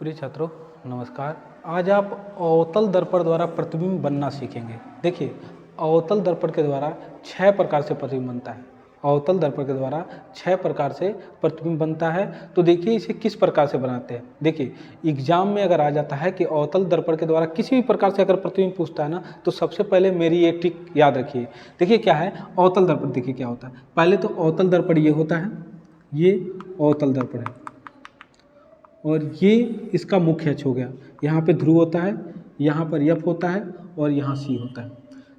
प्रिय छात्रों नमस्कार। आज आप अवतल दर्पण द्वारा प्रतिबिंब बनना सीखेंगे। देखिए, अवतल दर्पण के द्वारा 6 प्रकार से प्रतिबिंब बनता है। अवतल दर्पण के द्वारा 6 प्रकार से प्रतिबिंब बनता है। तो देखिए इसे किस प्रकार से बनाते हैं। देखिए, एग्जाम में अगर आ जाता है कि अवतल दर्पण के द्वारा किसी भी प्रकार से अगर प्रतिबिंब पूछता है ना, तो सबसे पहले मेरी ये ट्रिक याद रखिए। देखिए क्या है अवतल दर्पण। देखिए क्या होता है, पहले तो अवतल दर्पण ये होता है, ये अवतल दर्पण है और ये इसका मुख्य अक्ष हो गया। यहाँ पे ध्रुव होता है, यहाँ पर यफ होता है और यहाँ सी होता है।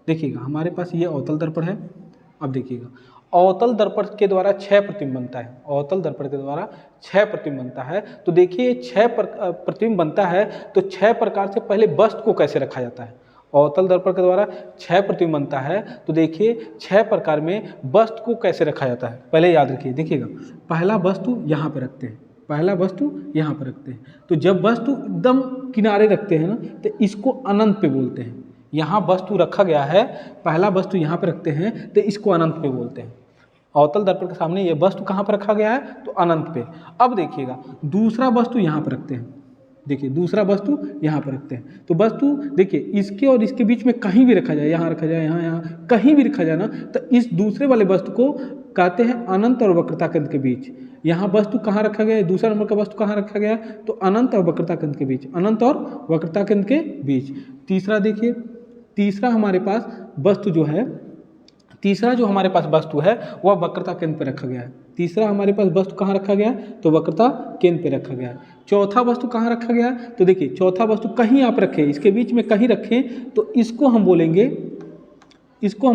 देखिएगा हमारे पास ये अवतल दर्पण है। अब देखिएगा अवतल दर्पण के द्वारा 6 प्रतिबिंब बनता है। अवतल दर्पण के द्वारा 6 प्रतिबिंब बनता है। तो देखिए 6 प्रतिबिंब बनता है तो 6 प्रकार से पहले वस्तु को कैसे रखा जाता है। अवतल दर्पण के द्वारा 6 प्रतिबिंब बनता है तो देखिए 6 प्रकार में वस्तु को कैसे रखा जाता है पहले याद रखिए। देखिएगा पहला वस्तु यहाँ पर रखते हैं, पहला वस्तु यहाँ पर रखते हैं। तो जब वस्तु एकदम किनारे रखते हैं ना, तो इसको अनंत पे बोलते हैं। यहाँ वस्तु रखा गया है, पहला वस्तु यहाँ पे रखते हैं तो इसको अनंत पे बोलते हैं। अवतल दर्पण के सामने ये वस्तु कहाँ पर रखा गया है, तो अनंत पे। अब देखिएगा दूसरा वस्तु यहाँ पर रखते हैं। देखिए दूसरा वस्तु यहाँ पर रखते हैं। तो वस्तु देखिए इसके और इसके बीच में कहीं भी रखा जाए, यहाँ रखा जाए, यहाँ कहीं भी रखा जाए ना, तो इस दूसरे वाले वस्तु को कहते हैं अनंत और वक्रता केंद्र के बीच। यहाँ वस्तु कहाँ रखा गया है, दूसरा नंबर का वस्तु कहाँ रखा गया, तो अनंत और वक्रता केंद्र के बीच, अनंत और वक्रता केंद्र के बीच। तीसरा देखिए, तीसरा हमारे पास वस्तु जो है, तीसरा जो हमारे पास वस्तु है वह वक्रता केंद्र पर रखा गया है। तीसरा हमारे पास वस्तु कहाँ रखा गया है, तो वक्रता केंद्र पे रखा गया है। चौथा वस्तु कहाँ रखा गया है, तो देखिए चौथा वस्तु कहीं आप रखें, इसके बीच में कहीं रखें तो इसको हम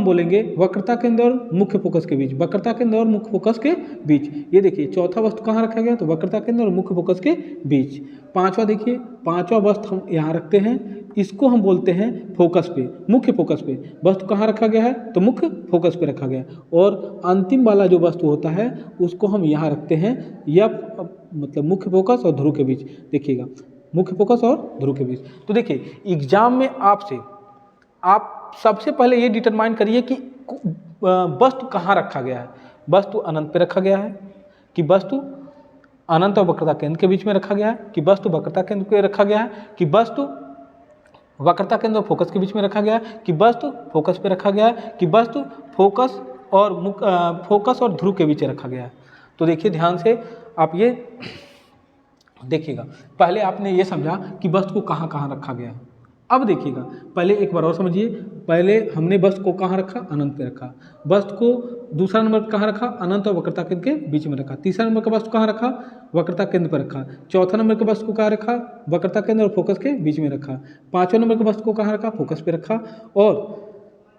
बोलेंगे वक्रता केंद्र और मुख्य फोकस के बीच, वक्रता केंद्र और मुख्य फोकस के बीच। ये देखिए चौथा वस्तु कहाँ रखा गया, तो वक्रता केंद्र और मुख्य फोकस के बीच। पांचवा देखिए, पांचवा वस्तु हम यहाँ रखते हैं, इसको हम बोलते हैं फोकस पे, मुख्य फोकस पे। वस्तु कहाँ रखा गया है, तो मुख्य फोकस पे रखा गया। और अंतिम वाला जो वस्तु होता है उसको हम यहाँ रखते हैं या मतलब मुख्य फोकस और ध्रुव के बीच। देखिएगा मुख्य फोकस और ध्रुव के बीच। तो देखिए एग्जाम में आपसे आप सबसे पहले ये डिटरमाइन करिए कि वस्तु कहाँ रखा गया है। वस्तु अनंत पे रखा गया है, कि वस्तु अनंत और वक्रता केंद्र के बीच में रखा गया है, कि वस्तु वक्रता केंद्र पे रखा गया है, कि वस्तु वक्रता केंद्र और फोकस के बीच में रखा गया है, कि वस्तु फोकस पे रखा गया है, कि वस्तु फोकस और ध्रुव के बीच रखा गया है। तो देखिए ध्यान से आप ये देखिएगा, पहले आपने ये समझा कि वस्तु को कहाँ कहाँ रखा गया है। अब देखिएगा पहले एक बार और समझिए, पहले हमने वस्तु को कहाँ रखा, अनंत पे रखा। वस्तु को दूसरा नंबर कहाँ रखा, अनंत और वक्रता केंद्र के बीच में रखा। तीसरा नंबर का वस्तु कहाँ रखा, वक्रता केंद्र पर रखा। चौथा नंबर के वस्तु को कहाँ रखा, वक्रता केंद्र और फोकस के बीच में रखा। पाँचवें नंबर के वस्तु को कहाँ रखा, फोकस पे रखा। और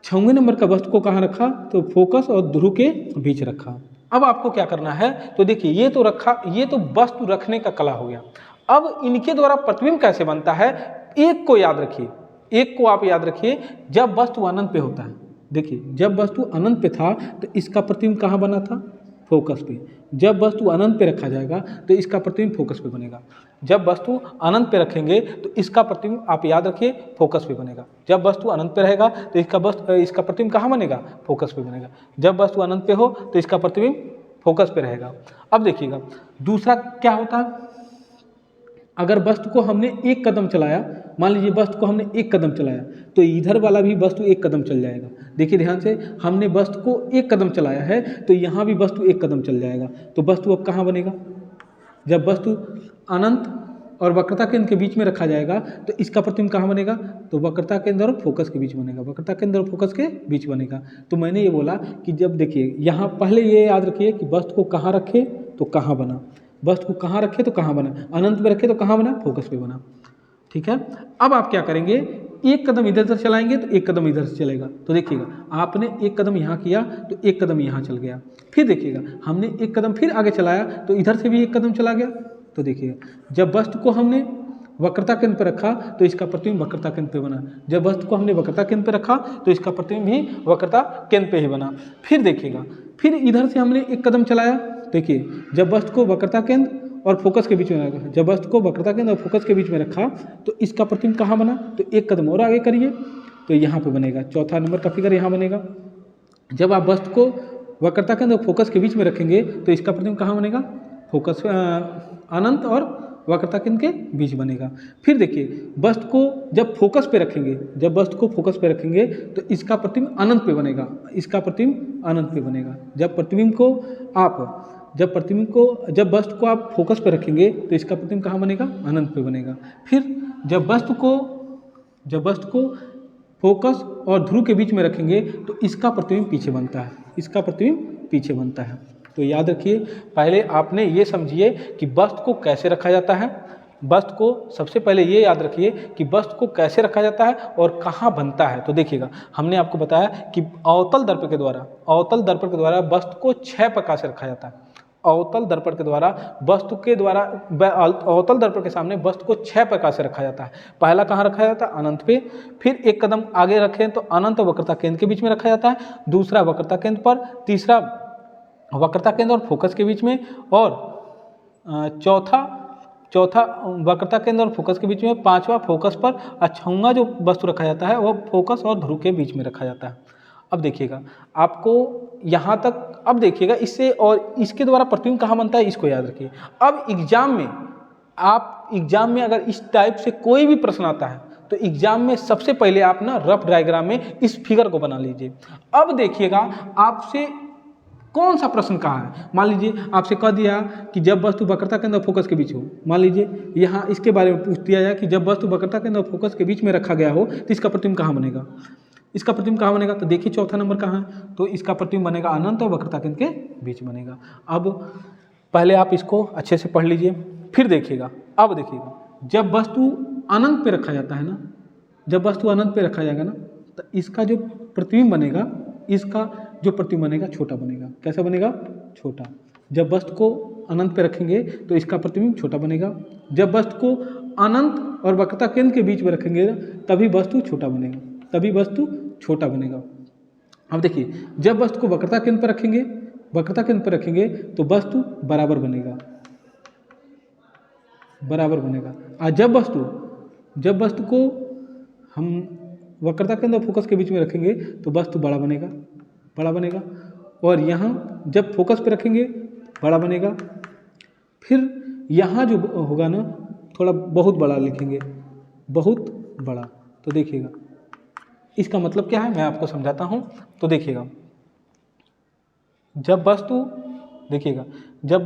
6वें नंबर का वस्तु को कहाँ रखा, तो फोकस और ध्रुव के बीच रखा। अब आपको क्या करना है, तो देखिए ये तो रखा, ये तो वस्तु रखने का कला हो गया। अब इनके द्वारा प्रतिबिंब कैसे बनता है, एक को याद रखिए, एक को आप याद रखिए, जब वस्तु अनंत पे होता है। देखिए जब वस्तु अनंत पे था तो इसका प्रतिबिंब कहाँ बना था, फोकस पे। जब वस्तु अनंत पे रखा जाएगा तो इसका प्रतिबिंब फोकस पे बनेगा। जब वस्तु अनंत पे रखेंगे तो इसका प्रतिबिंब आप याद रखिए फोकस पे बनेगा। जब वस्तु अनंत पे रहेगा तो इसका प्रतिबिंब कहाँ बनेगा, फोकस पे बनेगा। जब वस्तु अनंत पे हो तो इसका प्रतिबिंब फोकस पे रहेगा। अब देखिएगा दूसरा क्या होता है, अगर वस्तु को हमने एक कदम चलाया, मान लीजिए वस्तु को हमने एक कदम चलाया तो इधर वाला भी वस्तु एक कदम चल जाएगा। देखिए ध्यान से, हमने वस्तु को एक कदम चलाया है तो यहाँ भी वस्तु एक कदम चल जाएगा। तो वस्तु अब कहाँ बनेगा, जब वस्तु अनंत और वक्रता केंद्र के बीच में रखा जाएगा तो इसका प्रतिबिंब कहाँ बनेगा, तो वक्रता केंद्र और फोकस के बीच बनेगा, वक्रता केंद्र और फोकस के बीच बनेगा। तो मैंने ये बोला कि जब देखिए यहाँ पहले ये याद रखिए कि वस्तु को कहाँ रखे तो कहाँ बना, वस्तु को कहाँ रखे तो कहाँ बना, अनंत में रखे तो कहाँ बना, फोकस पे बना। ठीक है, अब आप क्या करेंगे, एक कदम इधर से चलाएंगे तो एक कदम इधर से चलेगा। तो देखिएगा आपने एक कदम यहाँ किया तो एक कदम यहाँ चल गया। फिर देखिएगा हमने एक कदम फिर आगे चलाया तो इधर से भी एक कदम चला गया। तो देखिएगा जब वस्तु को हमने वक्रता केंद्र पर रखा तो इसका प्रतिबिंब वक्रता केंद्र पे बना। जब वस्तु को हमने वक्रता केंद्र पे रखा तो इसका प्रतिबिंब भी वक्रता केंद्र पे ही बना। फिर देखिएगा फिर इधर से हमने एक कदम चलाया, देखिए जब वस्तु को वक्रता केंद्र और फोकस के बीच में रखा, जब वस्तु को वक्रता केंद्र और फोकस के बीच में रखा तो इसका प्रतिबिंब कहाँ बना, तो एक कदम और आगे करिए तो यहाँ पे बनेगा, चौथा नंबर का फिगर यहाँ बनेगा। जब आप वस्तु को वक्रता केंद्र और फोकस के बीच में रखेंगे तो इसका प्रतिबिंब कहाँ बनेगा, फोकस अनंत और वक्रता केंद्र के बीच बनेगा। फिर देखिए वस्तु को जब फोकस पे रखेंगे, जब वस्तु को फोकस पे रखेंगे तो इसका प्रतिबिंब अनंत पे बनेगा, इसका प्रतिबिंब अनंत पे बनेगा। जब वस्तु को आप फोकस पे रखेंगे तो इसका प्रतिबिंब कहाँ बनेगा? अनंत पे बनेगा। फिर जब वस्तु को फोकस और ध्रुव के बीच में रखेंगे तो इसका प्रतिबिंब पीछे बनता है, इसका प्रतिबिंब पीछे बनता है। तो याद रखिए, पहले आपने ये समझिए कि वस्तु को कैसे रखा जाता है। वस्तु को सबसे पहले ये याद रखिए कि वस्तु को कैसे रखा जाता है और कहाँ बनता है। तो देखिएगा, हमने आपको बताया कि अवतल दर्पण के द्वारा वस्तु को 6 प्रकार से रखा जाता है। अवतल दर्पण के सामने वस्तु को 6 प्रकार से रखा जाता है। पहला कहाँ रखा जाता है? अनंत पे। फिर एक कदम आगे रखें तो अनंत वक्रता केंद्र के बीच में रखा जाता है। दूसरा वक्रता केंद्र पर, तीसरा वक्रता केंद्र और फोकस के बीच में, और चौथा वक्रता केंद्र और फोकस के बीच में, पांचवा फोकस पर, छठवां जो वस्तु रखा जाता है वह फोकस और ध्रुव के बीच में रखा जाता है। अब देखिएगा, आपको यहाँ तक अब देखिएगा इससे और इसके द्वारा प्रतिबिंब कहाँ बनता है इसको याद रखिए। अब एग्जाम में अगर इस टाइप से कोई भी प्रश्न आता है तो एग्जाम में सबसे पहले आप ना रफ डायग्राम में इस फिगर को बना लीजिए। अब देखिएगा आपसे कौन सा प्रश्न कहा है। मान लीजिए आपसे कह दिया कि जब वस्तु वक्रता केंद्र और फोकस के बीच हो, मान लीजिए यहाँ इसके बारे में पूछ दिया जाए कि जब वस्तु वक्रता केंद्र और फोकस के बीच में रखा गया हो तो इसका प्रतिबिंब कहाँ बनेगा, इसका प्रतिबिंब कहाँ बनेगा। तो देखिए चौथा नंबर कहाँ है, तो इसका प्रतिबिंब बनेगा अनंत और वक्रता केंद्र के बीच बनेगा। अब पहले आप इसको अच्छे से पढ़ लीजिए, फिर देखिएगा। अब देखिएगा, जब वस्तु अनंत पे रखा जाता है ना, जब वस्तु अनंत पे रखा जाएगा ना तो इसका जो प्रतिबिंब बनेगा, इसका जो प्रतिबिंब बनेगा छोटा बनेगा। कैसा बनेगा? छोटा। जब वस्तु को अनंत पे रखेंगे तो इसका प्रतिबिंब छोटा बनेगा। जब वस्तु को अनंत और वक्रता केंद्र के बीच में रखेंगे तभी वस्तु छोटा बनेगा, तभी वस्तु छोटा बनेगा। अब देखिए, जब वस्तु को वक्रता केंद्र पर रखेंगे तो वस्तु बराबर बनेगा, और जब वस्तु को हम वक्रता केंद्र और फोकस के बीच में रखेंगे तो वस्तु बड़ा बनेगा, और यहाँ जब फोकस पे रखेंगे बड़ा बनेगा। फिर यहाँ जो होगा ना थोड़ा बहुत बड़ा लिखेंगे, बहुत बड़ा। तो देखिएगा इसका मतलब क्या है मैं आपको समझाता हूँ। तो देखिएगा, जब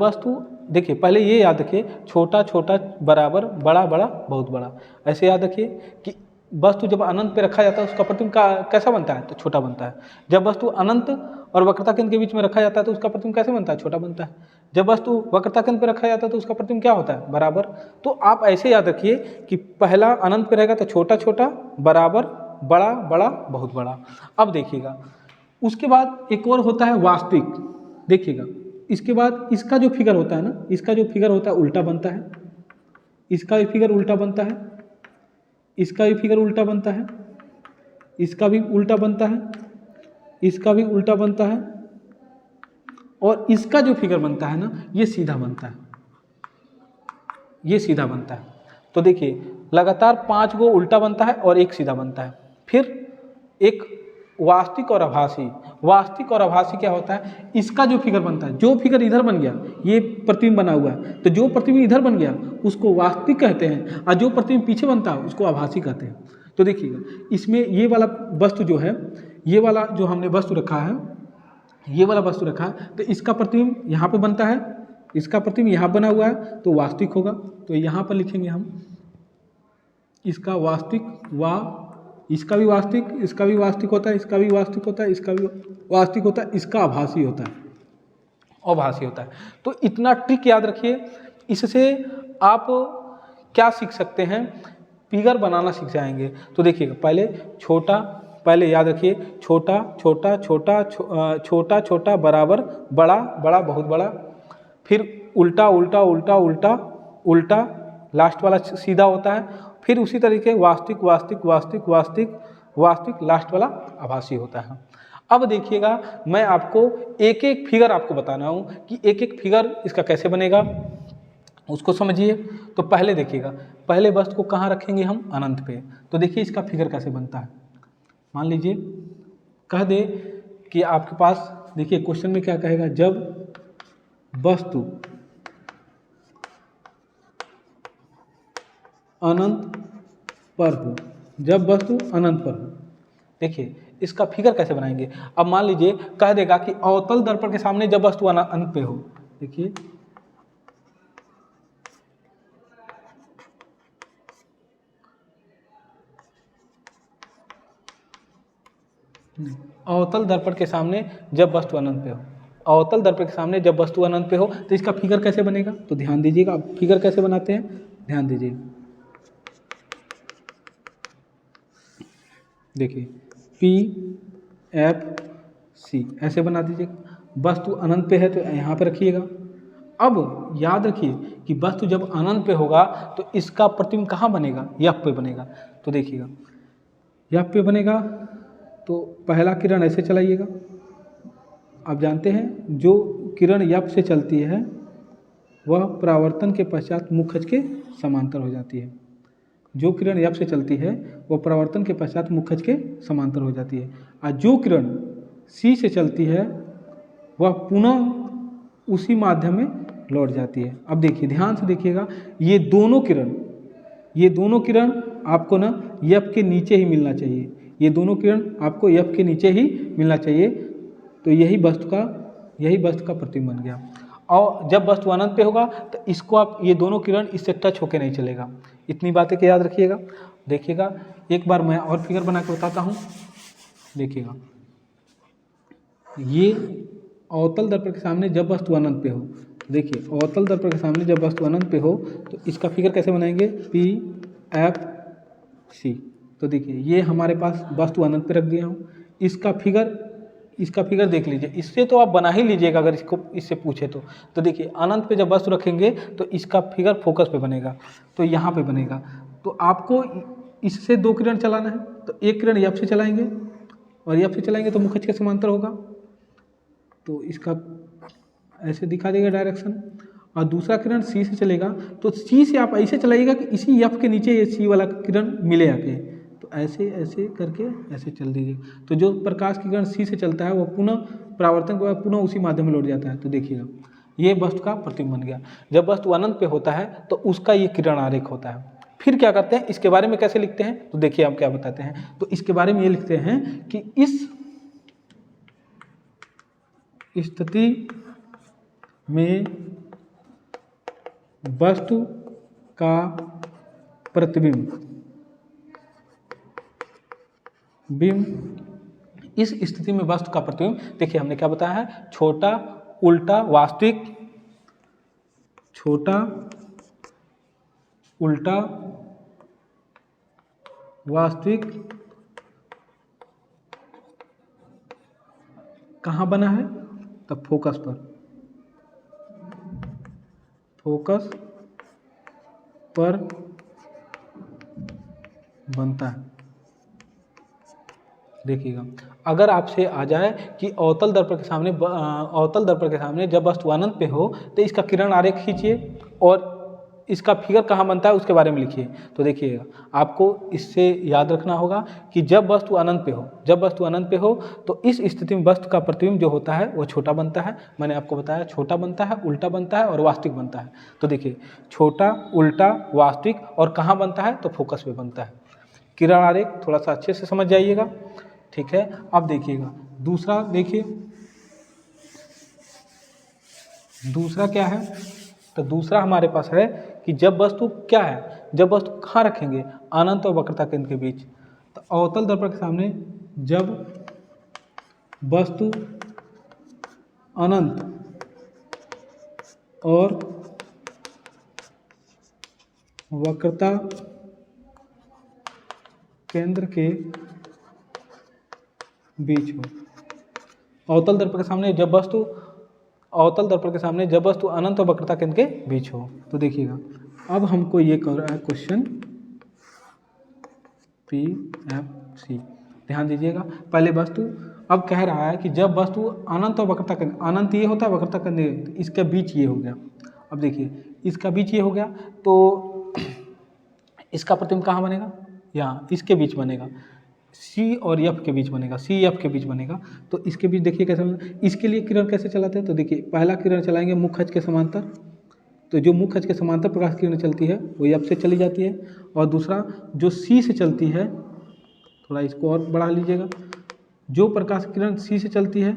वस्तु देखिए पहले ये याद रखिए, छोटा छोटा बराबर, बड़ा बड़ा बहुत बड़ा। ऐसे याद रखिए कि वस्तु जब अनंत पे रखा जाता है उसका प्रतिबिंब कैसा बनता है? तो छोटा बनता है। जब वस्तु अनंत और वक्रता केंद्र के बीच में रखा जाता है तो उसका प्रतिबिंब कैसे बनता है? छोटा बनता है। जब वस्तु वक्रता केंद्र पे रखा जाता है तो उसका प्रतिबिंब क्या होता है? बराबर। तो आप ऐसे याद रखिए कि पहला अनंत पे रहेगा तो छोटा छोटा, बराबर, बड़ा बड़ा, बहुत बड़ा। अब देखिएगा, उसके बाद एक और होता है वास्तविक। देखिएगा, इसके बाद इसका जो फिगर होता है ना, इसका जो फिगर होता है उल्टा बनता है, इसका भी फिगर उल्टा बनता है, इसका भी फिगर उल्टा बनता है, इसका भी उल्टा बनता है, इसका भी उल्टा बनता है, और इसका जो फिगर बनता है ना ये सीधा बनता है, ये सीधा बनता है। तो देखिए लगातार 5 गो उल्टा बनता है और एक सीधा बनता है। फिर एक वास्तविक और आभासी। वास्तविक और आभासी क्या होता है? इसका जो फिगर बनता है, जो फिगर इधर बन गया, ये प्रतिबिंब बना हुआ है, तो जो प्रतिबिंब इधर बन गया उसको वास्तविक कहते हैं, और जो प्रतिबिंब पीछे बनता है उसको आभासी कहते हैं। तो देखिएगा, इसमें ये वाला वस्तु जो है, ये वाला जो हमने वस्तु रखा है, ये वाला वस्तु रखा है, तो इसका प्रतिबिंब यहाँ पे बनता है, इसका प्रतिबिंब यहाँ बना हुआ है तो वास्तविक होगा। तो यहाँ पर लिखेंगे हम इसका वास्तविक, इसका भी वास्तविक, इसका भी वास्तविक होता है, इसका भी वास्तविक होता है, इसका भी वास्तविक होता है, इसका आभासी होता है, आभासी होता है। तो इतना ट्रिक याद रखिए, इससे आप क्या सीख सकते हैं? फिगर बनाना सीख जाएंगे। तो देखिएगा, पहले याद रखिए, छोटा छोटा छोटा छोटा छोटा बराबर, बड़ा बड़ा बहुत बड़ा, फिर उल्टा उल्टा उल्टा उल्टा उल्टा, लास्ट वाला सीधा होता है। फिर उसी तरीके वास्तविक वास्तविक वास्तविक वास्तविक वास्तविक, लास्ट वाला आभासी होता है। अब देखिएगा, मैं आपको एक एक फिगर आपको बताना हूँ कि एक एक फिगर इसका कैसे बनेगा, उसको समझिए। तो पहले देखिएगा, पहले वस्तु को कहाँ रखेंगे हम? अनंत पे। तो देखिए इसका फिगर कैसे बनता है। मान लीजिए कह दे कि आपके पास, देखिए क्वेश्चन में क्या कहेगा, जब वस्तु अनंत पर हो, जब वस्तु अनंत पर हो। देखिए इसका फिगर कैसे बनाएंगे। अब मान लीजिए कह देगा कि अवतल दर्पण के सामने जब वस्तु अनंत पे हो। देखिए अवतल दर्पण के सामने जब वस्तु अनंत पे हो, अवतल दर्पण के सामने जब वस्तु अनंत पे हो, तो इसका फिगर कैसे बनेगा। तो ध्यान दीजिएगा, अब फिगर कैसे बनाते हैं, ध्यान दीजिए। देखिए PFC ऐसे बना दीजिएगा। वस्तु अनंत पे है तो यहाँ पे रखिएगा। अब याद रखिए कि वस्तु जब अनंत पे होगा तो इसका प्रतिबिंब कहाँ बनेगा, यफ पे बनेगा। तो देखिएगा यफ पे बनेगा तो पहला किरण ऐसे चलाइएगा। आप जानते हैं जो किरण यफ से चलती है वह परावर्तन के पश्चात मुख्य अक्ष के समांतर हो जाती है। जो किरण यफ से चलती है वह परावर्तन के पश्चात मुख्य अक्ष के समांतर हो जाती है, और जो किरण सी से चलती है वह पुनः उसी माध्यम में लौट जाती है। अब देखिए ध्यान से देखिएगा, ये दोनों किरण आपको ना यफ के नीचे ही मिलना चाहिए। ये दोनों किरण आपको यफ के नीचे ही मिलना चाहिए। तो यही वस्तु का प्रतिबिंब बन गया। और जब वस्तु अनंत पे होगा तो इसको आप ये दोनों किरण इससे टच होकर नहीं चलेगा। इतनी बातें के याद रखिएगा। देखिएगा एक बार मैं और फिगर बना के बताता हूँ। देखिएगा ये अवतल दर्पण के सामने जब वस्तु अनंत पे हो, देखिए अवतल दर्पण के सामने जब वस्तु अनंत पे हो तो इसका फिगर कैसे बनाएंगे, PFC। तो देखिए ये हमारे पास वस्तु अनंत पे रख दिया हूँ। इसका फिगर देख लीजिए। इससे तो आप बना ही लीजिएगा अगर इससे पूछे तो देखिए अनंत पे जब वस्तु रखेंगे तो इसका फिगर फोकस पे बनेगा, तो यहाँ पे बनेगा। तो आपको इससे दो किरण चलाना है, तो एक किरण यफ से चलाएंगे और यफ से चलाएंगे तो मुख्य अक्ष के समांतर होगा। तो इसका ऐसे दिखा देगा डायरेक्शन। और दूसरा किरण सी से चलेगा तो सी से आप ऐसे चलाइएगा कि इसी यफ के नीचे ये सी वाला किरण मिले आके। तो ऐसे ऐसे करके ऐसे चल दीजिए। तो जो प्रकाश की किरण सी से चलता है वो पुनः परावर्तन के बाद पुनः उसी माध्यम में लौट जाता है। तो देखिएगा ये वस्तु का प्रतिबिंब बन गया। जब वस्तु अनंत पे होता है तो उसका ये किरण आरेख होता है। फिर क्या करते हैं, इसके बारे में कैसे लिखते हैं, तो देखिए हम क्या बताते हैं। तो इसके बारे में ये लिखते हैं कि इस स्थिति में वस्तु का प्रतिबिंब इस स्थिति में वस्तु का प्रतिबिंब, देखिए हमने क्या बताया है, छोटा उल्टा वास्तविक, छोटा उल्टा वास्तविक कहाँ बना है, तब फोकस पर बनता है। देखिएगा अगर आपसे आ जाए कि अवतल दर्पण के सामने जब वस्तु अनंत पे हो तो इसका किरण आरेख खींचिए और इसका फिगर कहाँ बनता है उसके बारे में लिखिए। तो देखिएगा आपको इससे याद रखना होगा कि जब वस्तु अनंत पे हो तो इस स्थिति में वस्तु का प्रतिबिंब जो होता है वो छोटा बनता है। मैंने आपको बताया छोटा बनता है, उल्टा बनता है और वास्तविक बनता है। तो देखिए छोटा उल्टा वास्तविक और कहाँ बनता है, तो फोकस पे बनता है। किरण आरेख थोड़ा सा अच्छे से समझ जाइएगा, ठीक है। अब देखिएगा दूसरा, देखिए दूसरा क्या है, तो दूसरा हमारे पास है कि जब वस्तु क्या है, जब वस्तु कहाँ रखेंगे, अनंत और वक्रता केंद्र के बीच। तो अवतल दर्पण के सामने जब वस्तु अनंत और वक्रता केंद्र के बीच हो। अवतल दर्पण के सामने जब वस्तु अनंत और वक्रता केंद्र के बीच हो। तो देखिएगा अब हमको ये कर रहा है क्वेश्चन PFC, ध्यान दीजिएगा। पहले वस्तु अब कह रहा है कि जब वस्तु अनंत और वक्रता केंद्र, अनंत ये होता है, वक्रता केंद्र इसके बीच ये हो गया। अब देखिए इसका बीच ये हो गया तो इसका प्रतिबिंब कहाँ बनेगा, यहाँ इसके बीच बनेगा, C और F के बीच बनेगा, C F के बीच बनेगा। तो इसके बीच देखिए कैसे बनेगा। इसके लिए किरण कैसे चलाते हैं, तो देखिए पहला किरण चलाएंगे मुख्य अक्ष के समांतर, तो जो मुख्य अक्ष के समांतर प्रकाश की किरण चलती है वो एफ से चली जाती है, और दूसरा जो सी से चलती है, थोड़ा इसको और बढ़ा लीजिएगा, जो प्रकाश किरण सी से चलती है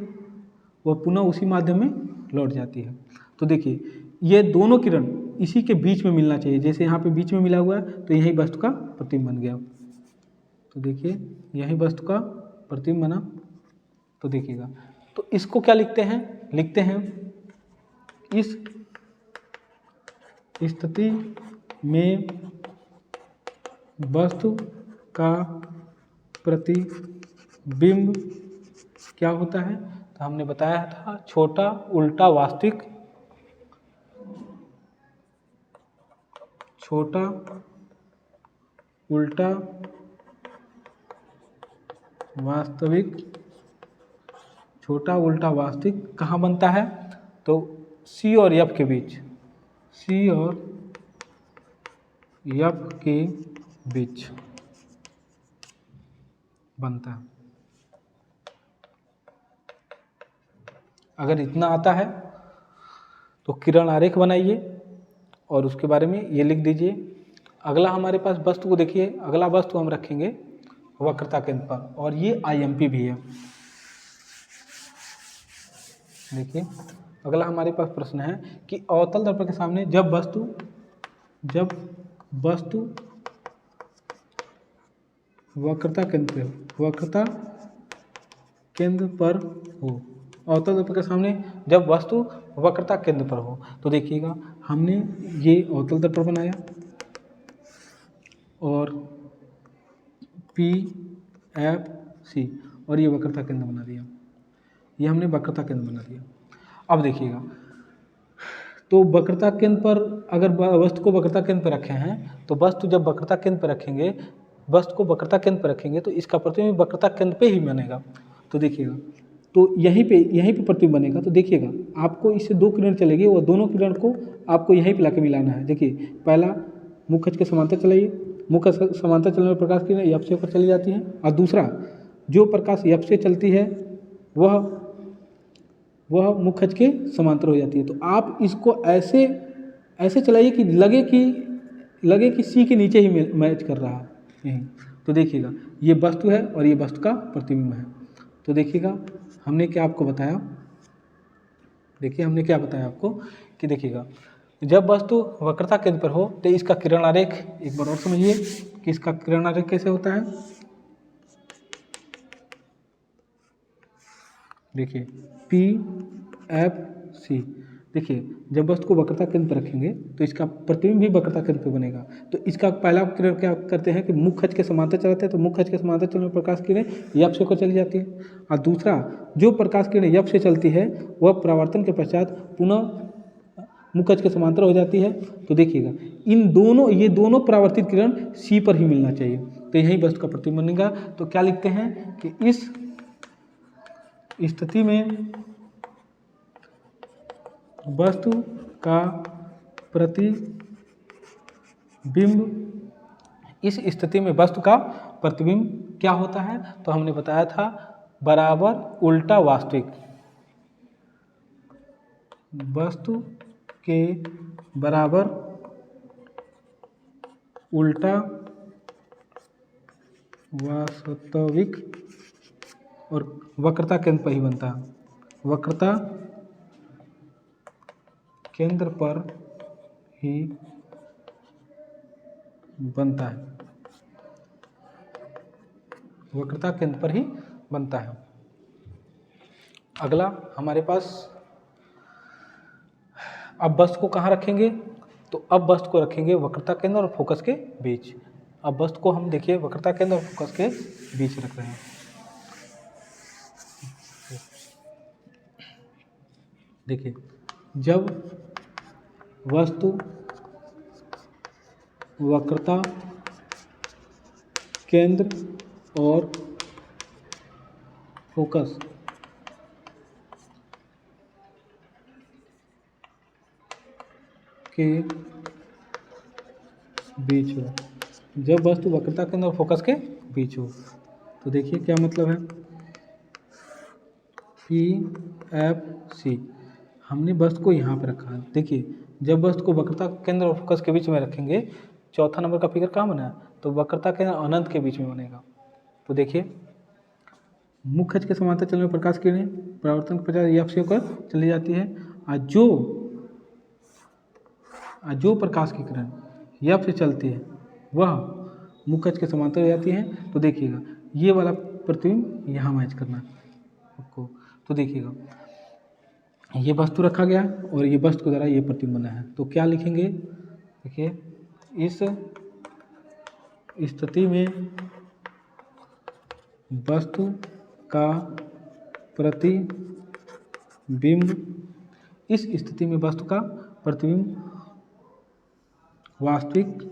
वह पुनः उसी माध्यम में लौट जाती है। तो देखिए ये दोनों किरण इसी के बीच में मिलना चाहिए, जैसे यहाँ पे बीच में मिला हुआ है तो यही वस्तु का प्रतिबिंब बन गया। तो देखिए यही वस्तु का प्रतिबिंब बना। तो देखिएगा, तो इसको क्या लिखते हैं, लिखते हैं इस स्थिति में वस्तु का प्रतिबिंब क्या होता है, तो हमने बताया था छोटा उल्टा वास्तविक, छोटा उल्टा वास्तविक, छोटा उल्टा वास्तविक कहाँ बनता है, तो सी और एफ के बीच, सी और एफ के बीच बनता है। अगर इतना आता है तो किरण आरेख बनाइए और उसके बारे में ये लिख दीजिए। अगला हमारे पास वस्तु को देखिए, अगला वस्तु हम रखेंगे वक्रता केंद्र पर, और ये आईएमपी भी है। देखिए अगला हमारे पास प्रश्न है कि अवतल दर्पण के सामने जब वस्तु वक्रता केंद्र पर हो, अवतल दर्पण के सामने जब वस्तु वक्रता केंद्र पर हो, तो देखिएगा हमने ये अवतल दर्पण बनाया और पी एफ सी और ये वक्रता केंद्र बना दिया, ये हमने वक्रता केंद्र बना दिया। अब देखिएगा, तो वक्रता केंद्र पर अगर वस्तु को वक्रता केंद्र पर रखे हैं, तो वस्तु जब वक्रता केंद्र पर रखेंगे, वस्तु को वक्रता केंद्र पर रखेंगे तो इसका प्रतिबिंब वक्रता केंद्र पे ही बनेगा। तो देखिएगा, तो यहीं पे प्रतिबिंब बनेगा। तो देखिएगा आपको इससे दो किरण चलेगी और दोनों किरण को आपको यहीं पे लाके मिलाना है। देखिए पहला मुख्य अक्ष के समांतर चलाइए, मुख्य अक्ष के समांतर चलने में प्रकाश की किरण एफ से ऊपर चली जाती है, और दूसरा जो प्रकाश एफ से चलती है वह मुख्य अक्ष के समांतर हो जाती है। तो आप इसको ऐसे चलाइए कि लगे कि सी के नीचे ही मैच कर रहा है यहीं। तो देखिएगा ये वस्तु है और ये वस्तु का प्रतिबिंब है। तो देखिएगा हमने क्या आपको बताया, देखिए हमने क्या बताया आपको कि देखिएगा जब वस्तु वक्रता केंद्र पर हो तो इसका किरण आरेख एक बार और समझिए कि इसका किरण आरेख कैसे होता है। देखिए पी एफ सी, देखिए जब वस्तु को वक्रता केंद्र पर रखेंगे तो इसका प्रतिबिंब भी वक्रता केंद्र पर बनेगा। तो इसका पहला किरण क्या करते हैं कि मुख्य अक्ष के समांतर चलाते हैं, तो मुख्य अक्ष के समांतर चलने में प्रकाश किरण एफ से होकर चली जाती है, और दूसरा जो प्रकाश किरण एफ से चलती है वह परावर्तन के पश्चात पुनः मुख्य अक्ष के समांतर हो जाती है। तो देखिएगा ये दोनों परावर्तित किरण सी पर ही मिलना चाहिए, तो यही वस्तु का प्रतिबिंब बनेगा। तो क्या लिखते हैं कि इस स्थिति में वस्तु का प्रतिबिंब, इस स्थिति में वस्तु का प्रतिबिंब क्या होता है, तो हमने बताया था बराबर उल्टा वास्तविक, वस्तु के बराबर उल्टा वास्तविक और वक्रता केंद्र पर ही बनता है, वक्रता केंद्र पर ही बनता है, वक्रता केंद्र पर ही बनता है। अगला हमारे पास अब वस्तु को कहाँ रखेंगे, तो अब वस्तु को रखेंगे वक्रता केंद्र और फोकस के बीच। अब वस्तु को हम देखिए वक्रता केंद्र और फोकस के बीच रख रहे हैं। देखिए जब वस्तु वक्रता केंद्र और फोकस के बीच हो, जब वस्तु वक्रता केंद्र और फोकस के बीच हो, तो देखिए क्या मतलब है, पी एफ सी हमने वस्तु को यहाँ पर रखा है। देखिए जब वस्तु को वक्रता केंद्र और फोकस के बीच में रखेंगे, चौथा नंबर का फिगर कहाँ बना है, तो वक्रता केंद्र अनंत के बीच में बनेगा। तो देखिए, मुख्य अक्ष के समांतर चलने में प्रकाश किरणें परावर्तन के पश्चात एफ से होकर चली जाती है, और जो प्रकाश की किरण एफ से चलती है वह मुख्य अक्ष के समांतर हो जाती है। तो देखिएगा, ये वाला प्रतिबिंब यहाँ मैच करना है आपको। तो देखिएगा, ये वस्तु रखा गया और ये वस्तु के द्वारा ये प्रतिबिंब बना है। तो क्या लिखेंगे, देखिए, इस स्थिति में वस्तु का प्रतिबिंब, इस स्थिति में वस्तु का प्रतिबिंब वास्तविक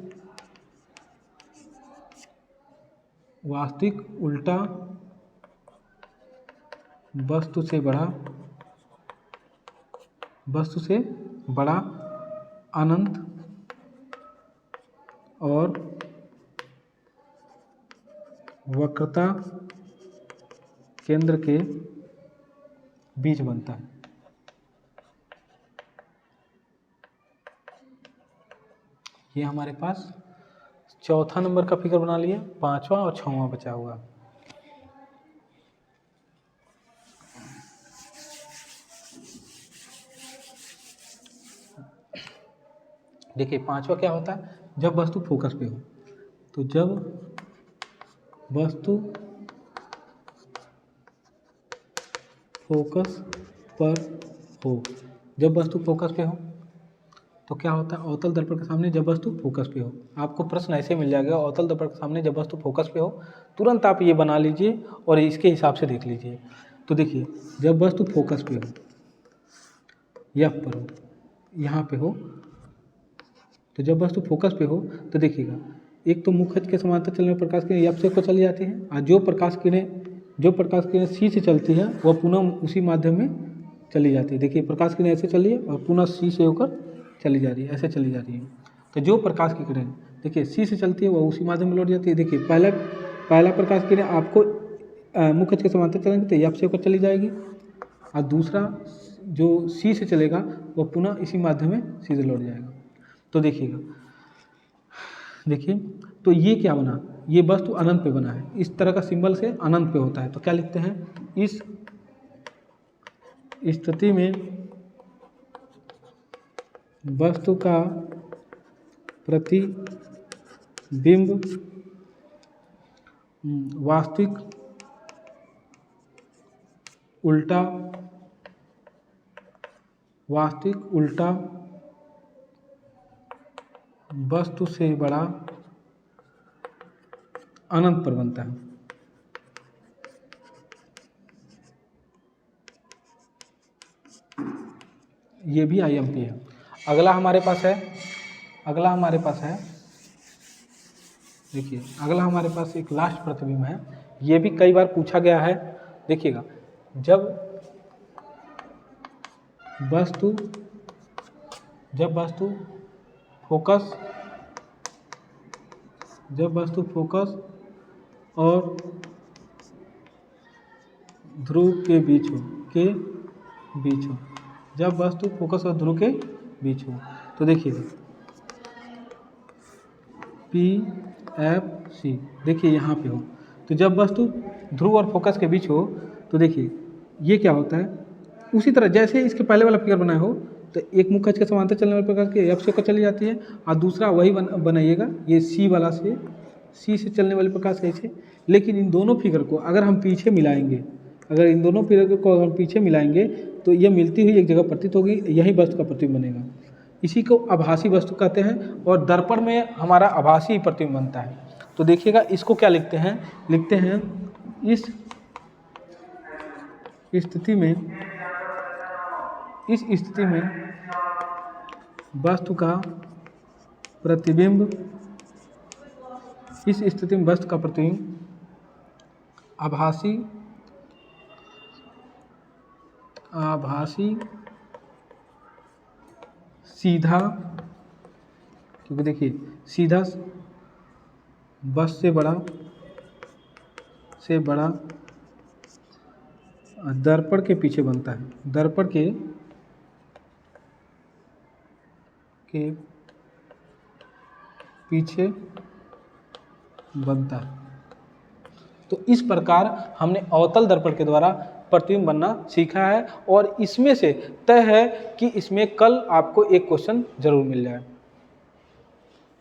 उल्टा वस्तु से बड़ा अनंत और वक्रता केंद्र के बीच बनता है। ये हमारे पास चौथा नंबर का फिगर बना लिया, पांचवा और छठवां बचा हुआ। देखिए, पांचवा क्या होता है, जब वस्तु फोकस पे हो। तो जब वस्तु फोकस पर हो, जब वस्तु फोकस पे हो तो क्या होता है, अवतल दर्पण के सामने जब वस्तु फोकस पे हो। आपको प्रश्न ऐसे मिल जाएगा, अवतल दर्पण के सामने जब वस्तु फोकस पे हो, तुरंत आप ये बना लीजिए और इसके हिसाब से देख लीजिए। तो देखिए, जब वस्तु फोकस पे हो, एफ पर हो, यहाँ पे हो, तो जब वस्तु फोकस पे हो तो देखिएगा, एक तो मुख्य अक्ष के समांतर चलने में प्रकाश किरणें एफ से होकर चली जाती है, और जो प्रकाश किरणें सी से चलती है वह पुनः उसी माध्यम में चली जाती है। देखिए, प्रकाश किरणें ऐसे चली है और पुनः सी से होकर चली जा रही है, ऐसे चली जा रही है। तो जो प्रकाश की किरण देखिए सी से चलती है वह उसी माध्यम में लौट जाती है। देखिए, पहला प्रकाश किरण आपको मुख्य अक्ष के समांतर चलेंगे तो एफ से होकर चली जाएगी, और दूसरा जो सी से चलेगा वह पुनः इसी माध्यम में सीधे लौट जाएगा। तो देखिएगा, देखिए, तो ये क्या बना, ये वस्तु अनंत पे बना है, इस तरह का सिंबल से अनंत पे होता है। तो क्या लिखते हैं, इस स्थिति में वस्तु का प्रतिबिंब वास्तविक उल्टा वस्तु से बड़ा अनंत पर बनता है। ये भी आईएमपी है। अगला हमारे पास है, देखिए, अगला हमारे पास एक लास्ट प्रतिबिंब है। ये भी कई बार पूछा गया है। देखिएगा, जब वस्तु फोकस और ध्रुव के बीच हो, जब वस्तु फोकस और ध्रुव के बीच हो, तो देखिएगा, PFC, देखिए यहाँ पे हो, तो जब वस्तु ध्रुव और फोकस के बीच हो तो देखिए ये क्या होता है, उसी तरह जैसे इसके पहले वाला फिगर बनाया हो, तो एक मुख्य अक्ष के समांतर चलने वाले प्रकाश की एफ से होकर चली जाती है, और दूसरा वही बनाइएगा, ये सी से चलने वाले प्रकाश ऐसे। लेकिन इन दोनों फिगर को अगर हम पीछे मिलाएंगे, तो ये मिलती हुई एक जगह प्रतीत होगी, यही वस्तु का प्रतिबिंब बनेगा। इसी को आभासी वस्तु कहते हैं, और दर्पण में हमारा आभासी प्रतिबिंब बनता है। तो देखिएगा, इसको क्या लिखते हैं, इस स्थिति में वस्तु का प्रतिबिंब आभासी सीधा, क्योंकि देखिए सीधा वस्तु से बड़ा दर्पण के पीछे बनता है, दर्पण के के पीछे बनता है। तो इस प्रकार हमने अवतल दर्पण के द्वारा प्रतिबिंब बनना सीखा है और इसमें से तय है कि इसमें कल आपको एक क्वेश्चन जरूर मिल जाए।